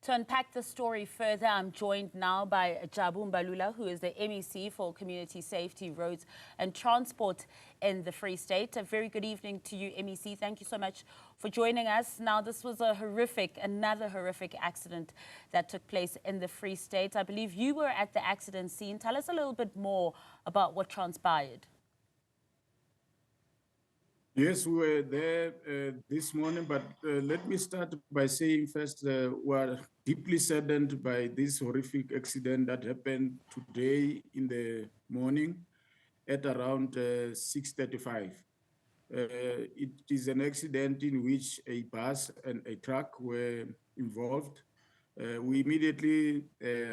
To unpack the story further, I'm joined now by Jabu Mbalula, who is the MEC for Community Safety, Roads and Transport in the Free State. A very good evening to you, MEC. Thank you so much for joining us. Now, this was another horrific accident that took place in the Free State. I believe you were at the accident scene. Tell us a little bit more about what transpired. Yes, we were there this morning, but let me start by saying first, we are deeply saddened by this horrific accident that happened today in the morning at around 6:35. It is an accident in which a bus and a truck were involved. We immediately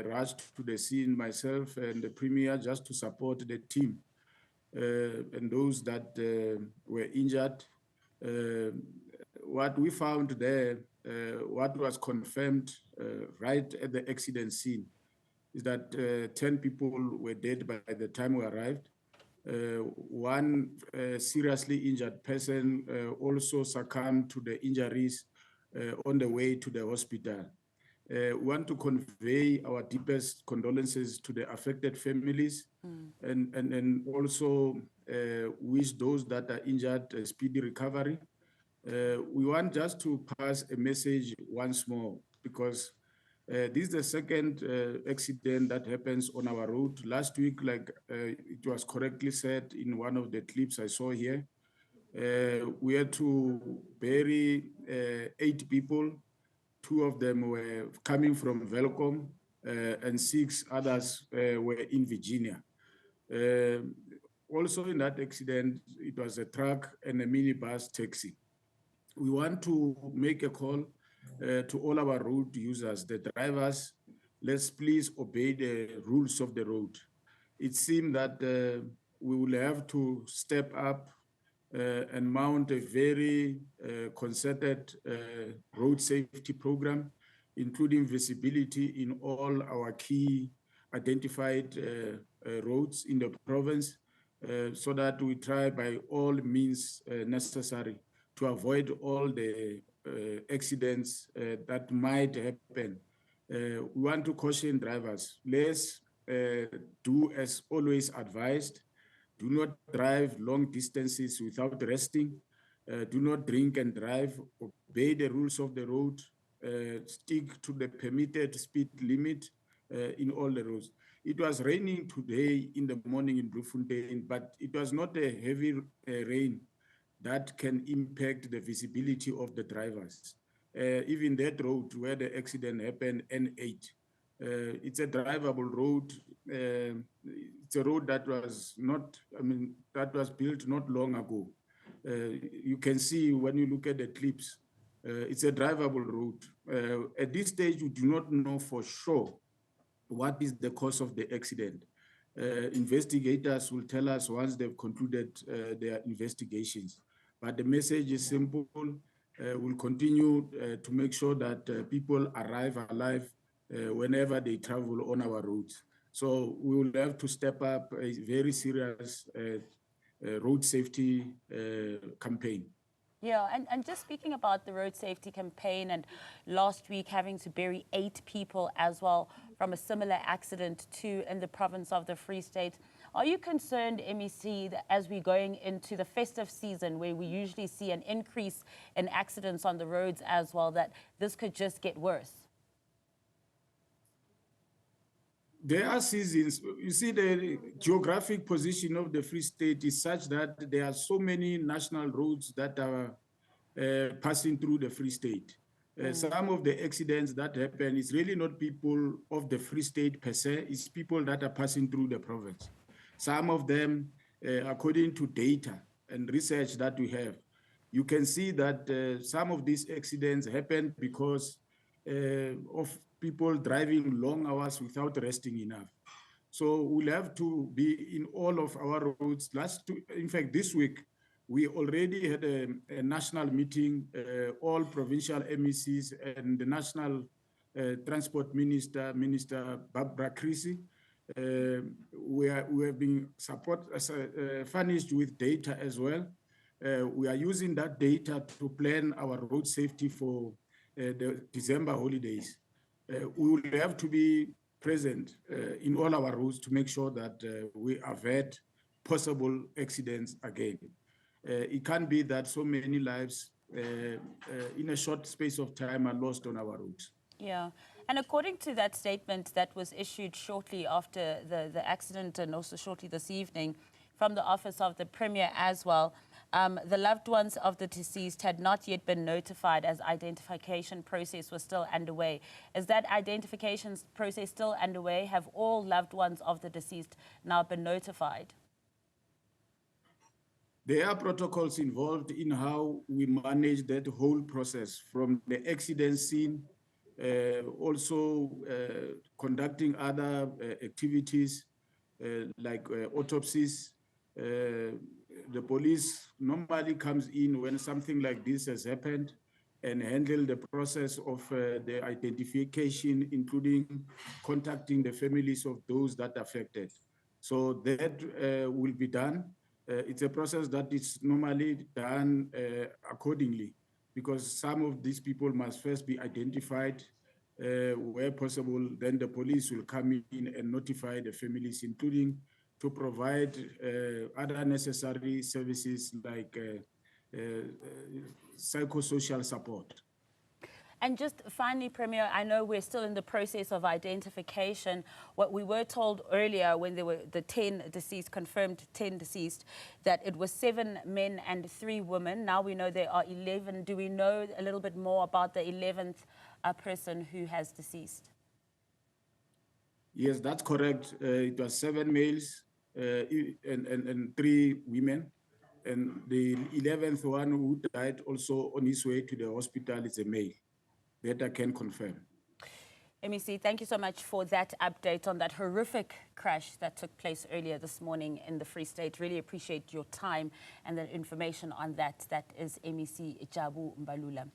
rushed to the scene, myself and the Premier, just to support the team and those that were injured. What we found there, what was confirmed right at the accident scene, is that 10 people were dead by the time we arrived. One seriously injured person also succumbed to the injuries on the way to the hospital. We want to convey our deepest condolences to the affected families and also wish those that are injured a speedy recovery. We want just to pass a message once more, because this is the second accident that happens on our road. Last week, like it was correctly said in one of the clips I saw here, we had to bury 8 people. 2 of them were coming from Velcom, and 6 others were in Virginia. Also in that accident, it was a truck and a minibus taxi. We want to make a call to all our road users, the drivers. Let's please obey the rules of the road. It seems that we will have to step up and mount a very concerted road safety program, including visibility in all our key identified roads in the province, so that we try by all means necessary to avoid all the accidents that might happen. We want to caution drivers, let's do as always advised. Do not drive long distances without resting. Do not drink and drive. Obey the rules of the road. Stick to the permitted speed limit in all the roads. It was raining today in the morning in Bloemfontein, but it was not a heavy rain that can impact the visibility of the drivers. Even that road where the accident happened, N8, it's a drivable road. It's a road that was that was built not long ago. You can see when you look at the clips, it's a drivable road. At this stage, we do not know for sure what is the cause of the accident. Investigators will tell us once they've concluded their investigations. But the message is simple. We'll continue to make sure that people arrive alive whenever they travel on our roads. So we will have to step up a very serious road safety campaign. Yeah, and just speaking about the road safety campaign, and last week having to bury 8 people as well from a similar accident too in the province of the Free State, are you concerned, MEC, that as we're going into the festive season where we usually see an increase in accidents on the roads as well, that this could just get worse? There are seasons. You see, the geographic position of the Free State is such that there are so many national roads that are passing through the Free State. Some of the accidents that happen is really not people of the Free State per se, it's people that are passing through the province. Some of them, according to data and research that we have, you can see that some of these accidents happen because of people driving long hours without resting enough. So we'll have to be in all of our roads. In fact, this week, we already had a national meeting, all provincial MECs and the national transport minister, Minister Barbara Creasy. We have been furnished with data as well. We are using that data to plan our road safety for the December holidays. We will have to be present in all our routes to make sure that we avert possible accidents again. It can't be that so many lives in a short space of time are lost on our routes. Yeah, and according to that statement that was issued shortly after the accident and also shortly this evening from the office of the Premier as well, the loved ones of the deceased had not yet been notified as identification process was still underway. Is that identification process still underway? Have all loved ones of the deceased now been notified? There are protocols involved in how we manage that whole process from the accident scene, also conducting other activities like autopsies. The police normally comes in when something like this has happened and handle the process of the identification, including contacting the families of those that are affected. So that will be done. It's a process that is normally done accordingly, because some of these people must first be identified where possible. Then the police will come in and notify the families, including to provide other necessary services like psychosocial support. And just finally, Premier, I know we're still in the process of identification. What we were told earlier when there were the 10 deceased, confirmed 10 deceased, that it was 7 men and 3 women. Now we know there are 11. Do we know a little bit more about the 11th person who has deceased? Yes, that's correct. It was 7 males and 3 women. And the 11th one who died also on his way to the hospital is a male. That I can confirm. MEC, thank you so much for that update on that horrific crash that took place earlier this morning in the Free State. Really appreciate your time and the information on that. That is MEC Jabu Mbalula.